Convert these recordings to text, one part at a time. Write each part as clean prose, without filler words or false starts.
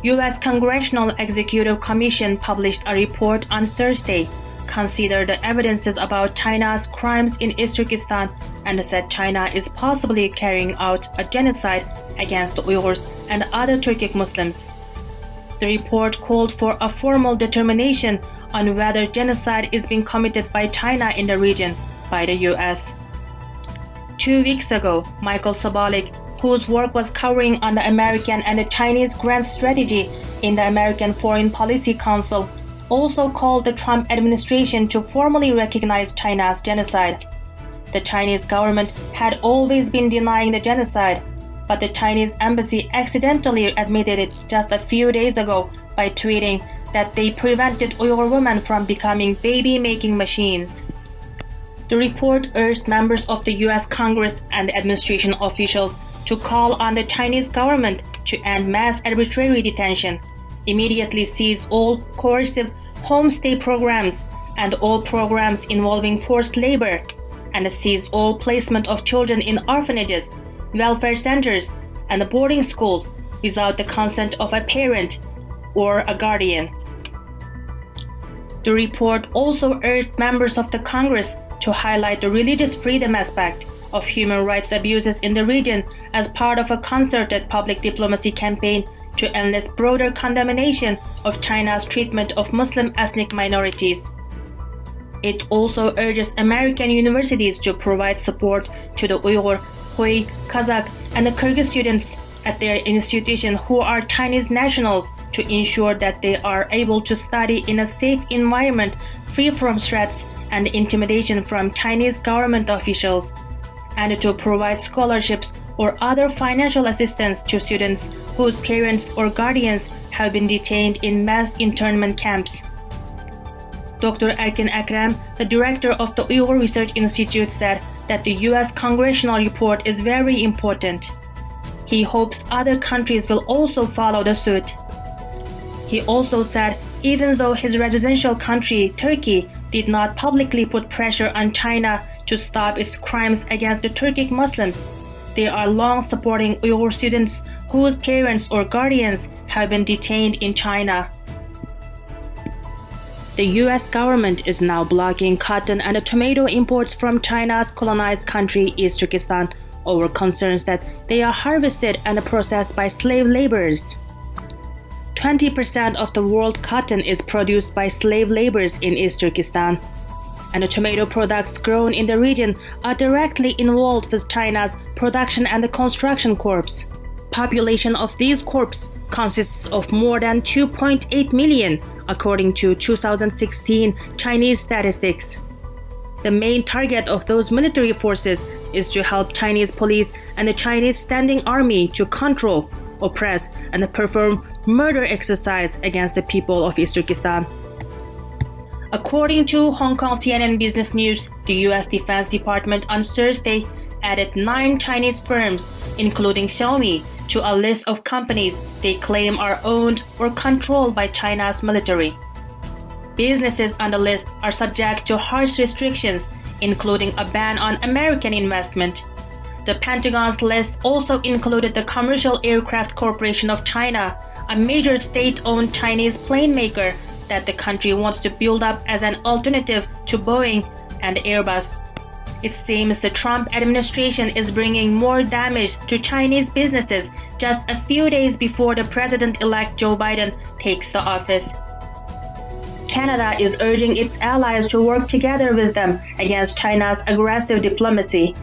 U.S. Congressional Executive Commission published a report on Thursday, considered the evidences about China's crimes in East Turkestan and said China is possibly carrying out a genocide against the Uyghurs and other Turkic Muslims. The report called for a formal determination on whether genocide is being committed by China in the region by the U.S. 2 weeks ago, Michael Sobolik, whose work was covering on the American and the Chinese grand strategy in the American Foreign Policy Council, also called the Trump administration to formally recognize China's genocide. The Chinese government had always been denying the genocide, but the Chinese embassy accidentally admitted it just a few days ago by tweeting that they prevented Uyghur women from becoming baby-making machines. The report urged members of the U.S. Congress and administration officials to call on the Chinese government to end mass arbitrary detention, immediately seize all coercive homestay programs and all programs involving forced labor, and seize all placement of children in orphanages, welfare centers, and boarding schools without the consent of a parent or a guardian. The report also urged members of the Congress to highlight the religious freedom aspect of human rights abuses in the region as part of a concerted public diplomacy campaign to enlist broader condemnation of China's treatment of Muslim ethnic minorities. It also urges American universities to provide support to the Uyghur, Hui, Kazakh, and the Kyrgyz students at their institution who are Chinese nationals to ensure that they are able to study in a safe environment free from threats and intimidation from Chinese government officials, and to provide scholarships or other financial assistance to students whose parents or guardians have been detained in mass internment camps. Dr. Erkin Akram, the director of the Uyghur Research Institute, said that the U.S. congressional report is very important. He hopes other countries will also follow the suit. He also said even though his residential country, Turkey, did not publicly put pressure on China to stop its crimes against the Turkic Muslims, they are long supporting Uyghur students whose parents or guardians have been detained in China. The U.S. government is now blocking cotton and tomato imports from China's colonized country, East Turkestan, over concerns that they are harvested and processed by slave laborers. 20% of the world cotton is produced by slave laborers in East Turkestan, and the tomato products grown in the region are directly involved with China's production and the construction corps. Population of these corps consists of more than 2.8 million, according to 2016 Chinese statistics. The main target of those military forces is to help Chinese police and the Chinese Standing Army to control, oppress, and perform murder exercise against the people of East Turkestan. According to Hong Kong CNN Business News, the U.S. Defense Department on Thursday added 9 Chinese firms, including Xiaomi, to a list of companies they claim are owned or controlled by China's military. Businesses on the list are subject to harsh restrictions, including a ban on American investment. The Pentagon's list also included the Commercial Aircraft Corporation of China, a major state-owned Chinese plane maker that the country wants to build up as an alternative to Boeing and Airbus. It seems the Trump administration is bringing more damage to Chinese businesses just a few days before the president-elect Joe Biden takes the office. Canada is urging its allies to work together with them against China's aggressive diplomacy.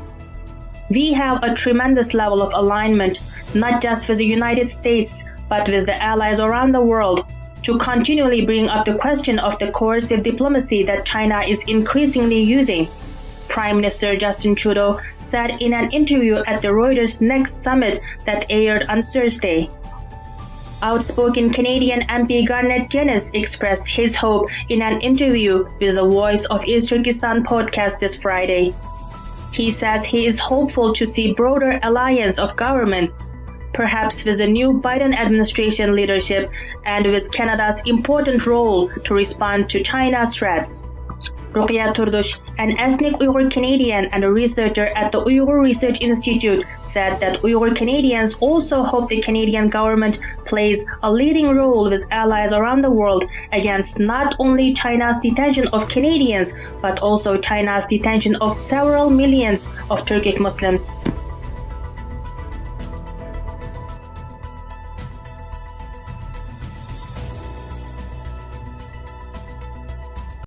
We have a tremendous level of alignment, not just with the United States, but with the allies around the world, to continually bring up the question of the coercive diplomacy that China is increasingly using, Prime Minister Justin Trudeau said in an interview at the Reuters Next Summit that aired on Thursday. Outspoken Canadian MP Garnet Jennings expressed his hope in an interview with the Voice of East Turkestan podcast this Friday. He says he is hopeful to see broader alliance of governments, perhaps with the new Biden administration leadership and with Canada's important role to respond to China's threats. Ruqya Turdush, an ethnic Uyghur Canadian and a researcher at the Uyghur Research Institute, said that Uyghur Canadians also hope the Canadian government plays a leading role with allies around the world against not only China's detention of Canadians, but also China's detention of several millions of Turkic Muslims.